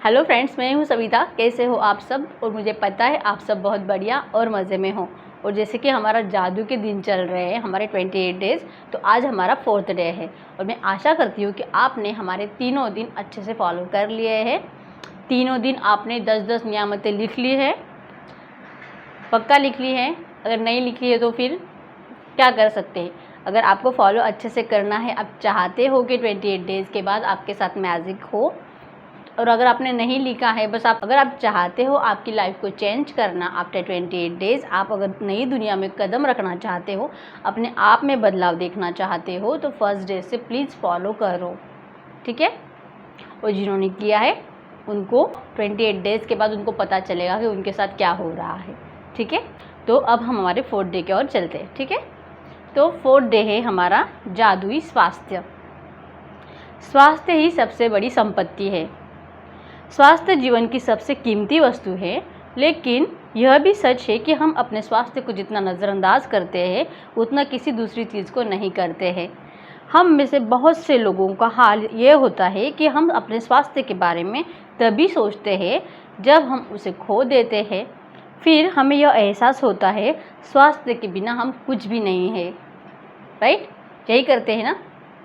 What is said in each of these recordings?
Hello friends, मैं हूँ सविता। कैसे हो आप सब? और मुझे पता है आप सब बहुत बढ़िया और मज़े में हो। और जैसे कि हमारा जादू के दिन चल रहे हैं, हमारे 28 डेज़, तो आज हमारा 4th डे है। और मैं आशा करती हूँ कि आपने हमारे तीनों दिन अच्छे से फॉलो कर लिए हैं। तीनों दिन आपने 10-10 नियामतें लिख ली है, पक्का लिख ली है। अगर नहीं लिखी है तो फिर क्या कर सकते हैं। अगर आपको फॉलो अच्छे से करना है, आप चाहते हो कि 28 डेज़ के बाद आपके साथ मैजिक हो, और अगर आपने नहीं लिखा है, बस अगर आप चाहते हो आपकी लाइफ को चेंज करना आफ्टर 28 डेज़, आप अगर नई दुनिया में कदम रखना चाहते हो, अपने आप में बदलाव देखना चाहते हो, तो फर्स्ट डे से प्लीज़ फॉलो करो, ठीक है। और जिन्होंने किया है उनको 28 डेज़ के बाद उनको पता चलेगा कि उनके साथ क्या हो रहा है, ठीक है। तो अब हम हमारे 4th डे की ओर चलते हैं, ठीक है। तो 4th डे है हमारा जादुई स्वास्थ्य। स्वास्थ्य ही सबसे बड़ी संपत्ति है। स्वास्थ्य जीवन की सबसे कीमती वस्तु है, लेकिन यह भी सच है कि हम अपने स्वास्थ्य को जितना नज़रअंदाज करते हैं, उतना किसी दूसरी चीज़ को नहीं करते हैं। हम में से बहुत से लोगों का हाल ये होता है कि हम अपने स्वास्थ्य के बारे में तभी सोचते हैं जब हम उसे खो देते हैं। फिर हमें यह एहसास होता है स्वास्थ्य के बिना हम कुछ भी नहीं है। राइट, यही करते हैं ना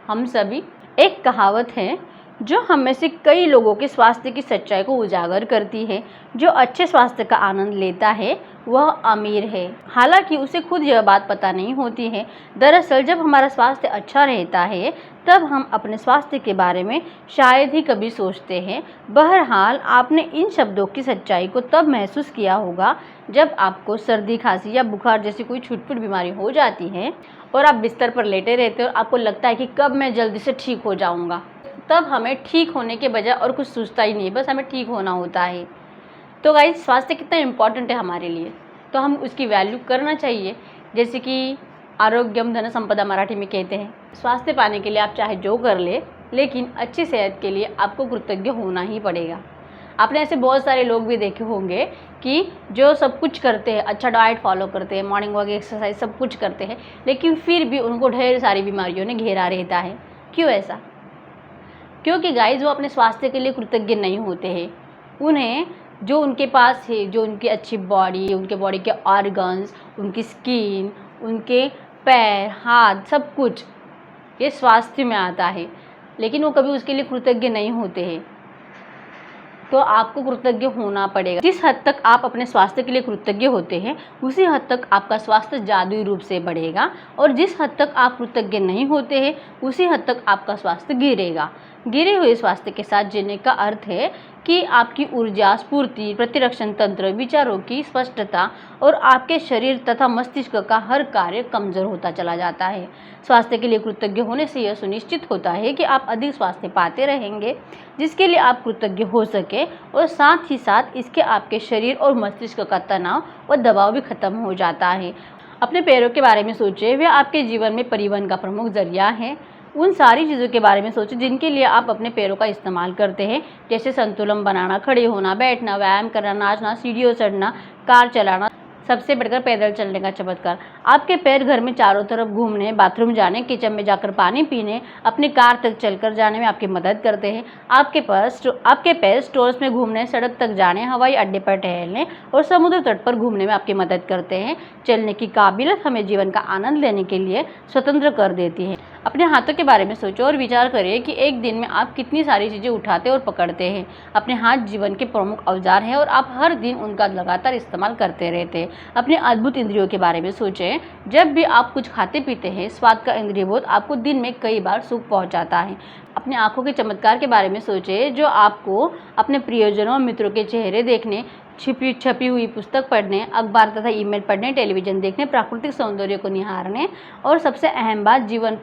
हम सभी। एक कहावत है जो हम में से कई लोगों के स्वास्थ्य की सच्चाई को उजागर करती है। जो अच्छे स्वास्थ्य का आनंद लेता है वह अमीर है, हालांकि उसे खुद यह बात पता नहीं होती है। दरअसल जब हमारा स्वास्थ्य अच्छा रहता है तब हम अपने स्वास्थ्य के बारे में शायद ही कभी सोचते हैं। बहरहाल आपने इन शब्दों की सच्चाई को तब महसूस किया होगा जब आपको सर्दी, खांसी या बुखार जैसी कोई छुटपुट बीमारी हो जाती है और आप बिस्तर पर लेटे रहते हो और आपको लगता है कि कब मैं जल्दी से ठीक हो जाऊंगा। तब हमें ठीक होने के बजाय और कुछ सोचता ही नहीं, बस हमें ठीक होना होता है। तो गाइस, स्वास्थ्य कितना इम्पॉर्टेंट है हमारे लिए, तो हम उसकी वैल्यू करना चाहिए। जैसे कि आरोग्यम धन संपदा मराठी में कहते हैं, स्वास्थ्य पाने के लिए आप चाहे जो कर ले, लेकिन अच्छी सेहत के लिए आपको कृतज्ञ होना ही पड़ेगा। आपने ऐसे बहुत सारे लोग भी देखे होंगे कि जो सब कुछ करते हैं, अच्छा डाइट फॉलो करते हैं, मॉर्निंग वॉक, एक्सरसाइज सब कुछ करते हैं, लेकिन फिर भी उनको ढेर सारी बीमारियों ने घेरा रहता है। क्यों ऐसा? क्योंकि गाइज वो अपने स्वास्थ्य के लिए कृतज्ञ नहीं होते हैं। उन्हें जो उनके पास है, जो उनकी अच्छी बॉडी, उनके बॉडी के ऑर्गन्स, उनकी स्किन, उनके पैर, हाथ, सब कुछ ये स्वास्थ्य में आता है, लेकिन वो कभी उसके लिए कृतज्ञ नहीं होते हैं। तो आपको कृतज्ञ होना पड़ेगा। जिस हद तक आप अपने स्वास्थ्य के लिए कृतज्ञ होते हैं, उसी हद तक आपका स्वास्थ्य जादुई रूप से बढ़ेगा, और जिस हद तक आप कृतज्ञ नहीं होते हैं, उसी हद तक आपका स्वास्थ्य गिरेगा। गिरे हुए स्वास्थ्य के साथ जीने का अर्थ है कि आपकी ऊर्जा, स्फूर्ति, प्रतिरक्षण तंत्र, विचारों की स्पष्टता और आपके शरीर तथा मस्तिष्क का हर कार्य कमज़ोर होता चला जाता है। स्वास्थ्य के लिए कृतज्ञ होने से यह सुनिश्चित होता है कि आप अधिक स्वास्थ्य पाते रहेंगे, जिसके लिए आप कृतज्ञ हो सके, और साथ ही साथ इसके आपके शरीर और मस्तिष्क का तनाव और दबाव भी खत्म हो जाता है। अपने पैरों के बारे में सोचें, वे आपके जीवन में परिवहन का प्रमुख जरिया है। उन सारी चीज़ों के बारे में सोचें जिनके लिए आप अपने पैरों का इस्तेमाल करते हैं, जैसे संतुलन बनाना, खड़े होना, बैठना, व्यायाम करना, नाचना, सीढ़ियों चढ़ना, कार चलाना, सबसे बढ़कर पैदल चलने का चमत्कार। आपके पैर घर में चारों तरफ घूमने, बाथरूम जाने, किचन में जाकर पानी पीने, अपनी कार तक चलकर जाने में आपकी मदद करते हैं। आपके पैर स्टोर्स में घूमने, सड़क तक जाने, हवाई अड्डे पर टहलने और समुद्र तट पर घूमने में आपकी मदद करते हैं। चलने की काबिलियत हमें जीवन का आनंद लेने के लिए स्वतंत्र कर देती है। अपने हाथों के बारे में सोचो और विचार करें कि एक दिन में आप कितनी सारी चीज़ें उठाते और पकड़ते हैं। अपने हाथ जीवन के प्रमुख औजार हैं और आप हर दिन उनका लगातार इस्तेमाल करते रहते हैं। अपने अद्भुत इंद्रियों के बारे में सोचें। जब भी आप कुछ खाते पीते हैं, स्वाद का इंद्रिय बोध आपको दिन में कई बार सुख पहुंचाता है। अपने आँखों के चमत्कार के बारे में सोचें, जो आपको अपने प्रियजनों और मित्रों के चेहरे देखने, छपी हुई पुस्तक पढ़ने, अखबार तथा ईमेल पढ़ने, टेलीविज़न देखने, प्राकृतिक सौंदर्य को निहारने और सबसे अहम बात जीवन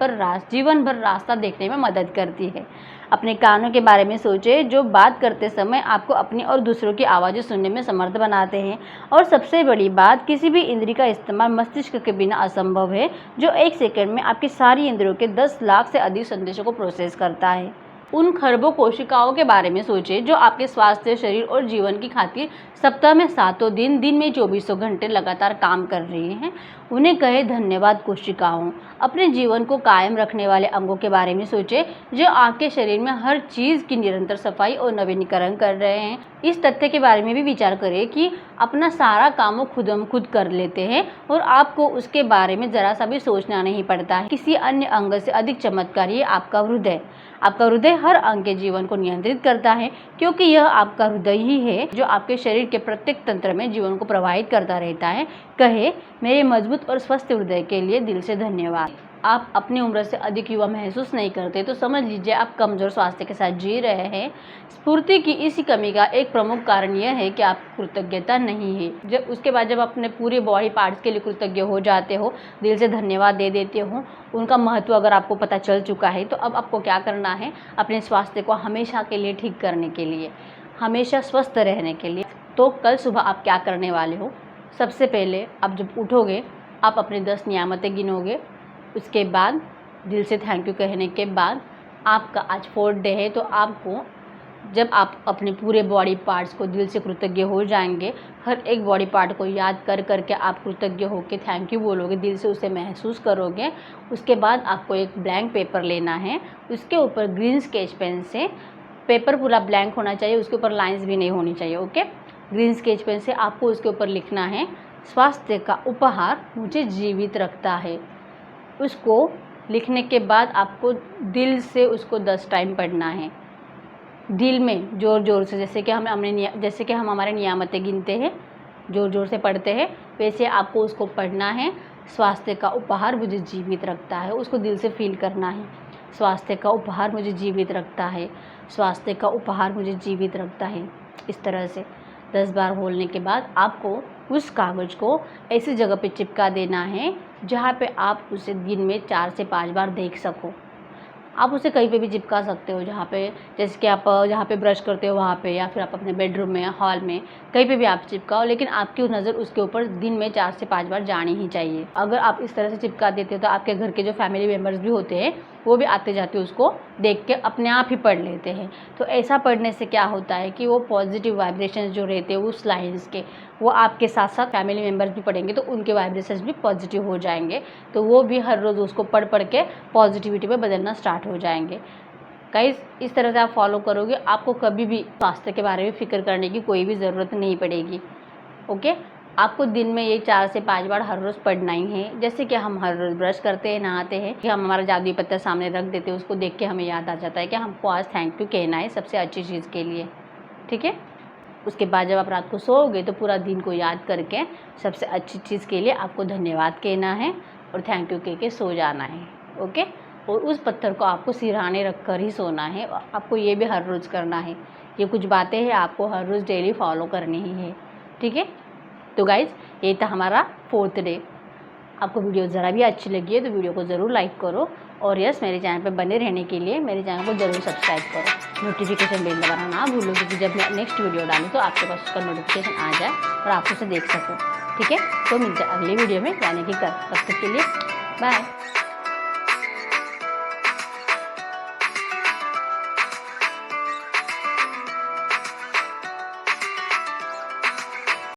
भर रास्ता देखने में मदद करती है। अपने कानों के बारे में सोचें, जो बात करते समय आपको अपनी और दूसरों की आवाज़ें सुनने में समर्थ बनाते हैं। और सबसे बड़ी बात, किसी भी इंद्रिय का इस्तेमाल मस्तिष्क के बिना असंभव है, जो एक सेकंड में आपकी सारी इंद्रियों के 10 लाख से अधिक संदेशों को प्रोसेस करता है। उन खरबों कोशिकाओं के बारे में सोचें जो आपके स्वास्थ्य, शरीर और जीवन की खातिर सप्ताह में 7 दिन, दिन में 24 घंटे लगातार काम कर रही हैं। उन्हें कहे धन्यवाद कोशिकाओं। अपने जीवन को कायम रखने वाले अंगों के बारे में सोचें जो आपके शरीर में हर चीज़ की निरंतर सफाई और नवीनीकरण कर रहे हैं। इस तथ्य के बारे में भी विचार करें कि अपना सारा काम वो खुद कर लेते हैं और आपको उसके बारे में ज़रा सा भी सोचना नहीं पड़ता है। किसी अन्य अंग से अधिक चमत्कारी है आपका हृदय। आपका हृदय हर अंग के जीवन को नियंत्रित करता है क्योंकि यह आपका हृदय ही है जो आपके शरीर के प्रत्येक तंत्र में जीवन को प्रवाहित करता रहता है। कहे मेरे मजबूत और स्वस्थ हृदय के लिए दिल से धन्यवाद। आप अपनी उम्र से अधिक युवा महसूस नहीं करते तो समझ लीजिए आप कमज़ोर स्वास्थ्य के साथ जी रहे हैं। स्फूर्ति की इसी कमी का एक प्रमुख कारण यह है कि आप कृतज्ञता नहीं है। जब उसके बाद जब अपने पूरे बॉडी पार्ट्स के लिए कृतज्ञ हो जाते हो, दिल से धन्यवाद दे देते हो, उनका महत्व अगर आपको पता चल चुका है तो अब आपको क्या करना है, अपने स्वास्थ्य को हमेशा के लिए ठीक करने के लिए, हमेशा स्वस्थ रहने के लिए। तो कल सुबह आप क्या करने वाले हो? सबसे पहले आप जब उठोगे आप अपने 10 नियामतें गिनोगे। उसके बाद दिल से थैंक यू कहने के बाद आपका आज 4th डे है तो आपको जब आप अपने पूरे बॉडी पार्ट्स को दिल से कृतज्ञ हो जाएंगे, हर एक बॉडी पार्ट को याद कर करके आप कृतज्ञ होकर थैंक यू बोलोगे, दिल से उसे महसूस करोगे। उसके बाद आपको एक ब्लैंक पेपर लेना है, उसके ऊपर ग्रीन स्केच पेन से, पेपर पूरा ब्लैंक होना चाहिए, उसके ऊपर लाइंस भी नहीं होनी चाहिए, ओके। ग्रीन स्केच पेन से आपको उसके ऊपर लिखना है स्वास्थ्य का उपहार मुझे जीवित रखता है। उसको लिखने के बाद आपको दिल से उसको 10 टाइम पढ़ना है, दिल में ज़ोर ज़ोर से, जैसे कि हम हमारे नियामतें गिनते हैं, ज़ोर ज़ोर से पढ़ते हैं, वैसे आपको उसको पढ़ना है। स्वास्थ्य का उपहार मुझे जीवित रखता है, उसको दिल से फील करना है। स्वास्थ्य का उपहार मुझे जीवित रखता है, स्वास्थ्य का उपहार मुझे जीवित रखता है। इस तरह से 10 बार बोलने के बाद आपको उस कागज़ को ऐसी जगह पे चिपका देना है जहाँ पे आप उसे दिन में 4 से 5 बार देख सको। आप उसे कहीं पे भी चिपका सकते हो, जहाँ पे, जैसे कि आप जहाँ पे ब्रश करते हो वहाँ पे, या फिर आप अपने बेडरूम में, हॉल में, कहीं पे भी आप चिपकाओ, लेकिन आपकी नज़र उसके ऊपर दिन में 4 से 5 बार जानी ही चाहिए। अगर आप इस तरह से चिपका देते हो तो आपके घर के जो फैमिली मेम्बर्स भी होते हैं वो भी आते जाते उसको देख के अपने आप ही पढ़ लेते हैं। तो ऐसा पढ़ने से क्या होता है कि वो पॉजिटिव वाइब्रेशंस जो रहते हैं उस लाइन्स के, वो आपके साथ साथ फैमिली मेम्बर्स भी पढ़ेंगे तो उनके वाइब्रेशंस भी पॉजिटिव हो जाएंगे, तो वो भी हर रोज़ उसको पढ़ के पॉजिटिविटी में बदलना स्टार्ट हो जाएंगे। गाइस, इस तरह से आप फॉलो करोगे, आपको कभी भी स्वास्थ्य के बारे में फ़िक्र करने की कोई भी ज़रूरत नहीं पड़ेगी, ओके। आपको दिन में ये 4 से 5 बार हर रोज़ पढ़ना ही है। जैसे कि हम हर रोज़ ब्रश करते हैं, नहाते हैं, कि हम हमारा जादुई पत्ता सामने रख देते हैं, उसको देख के हमें याद आ जाता है कि हमको आज थैंक यू कहना है सबसे अच्छी चीज़ के लिए, ठीक है। उसके बाद जब आप रात को सोओगे तो पूरा दिन को याद करके सबसे अच्छी चीज़ के लिए आपको धन्यवाद कहना है और थैंक यू कह के सो जाना है, ओके। और उस पत्थर को आपको सिरहाने रख कर ही सोना है। आपको ये भी हर रोज़ करना है। ये कुछ बातें हैं आपको हर रोज़ डेली फॉलो करनी ही है, ठीक है। तो गाइज़, ये था हमारा 4th डे। आपको वीडियो ज़रा भी अच्छी लगी है तो वीडियो को ज़रूर लाइक करो, और यस, मेरे चैनल पे बने रहने के लिए मेरे चैनल को ज़रूर सब्सक्राइब करो। नोटिफिकेशन बेल दबाना ना भूलो, क्योंकि जब मैं नेक्स्ट वीडियो डालूँ तो आपके पास उसका नोटिफिकेशन आ जाए और आप उसे देख सको, ठीक है। तो मिलते हैं अगली वीडियो में, यानी कि कल। तब तक के लिए बाय।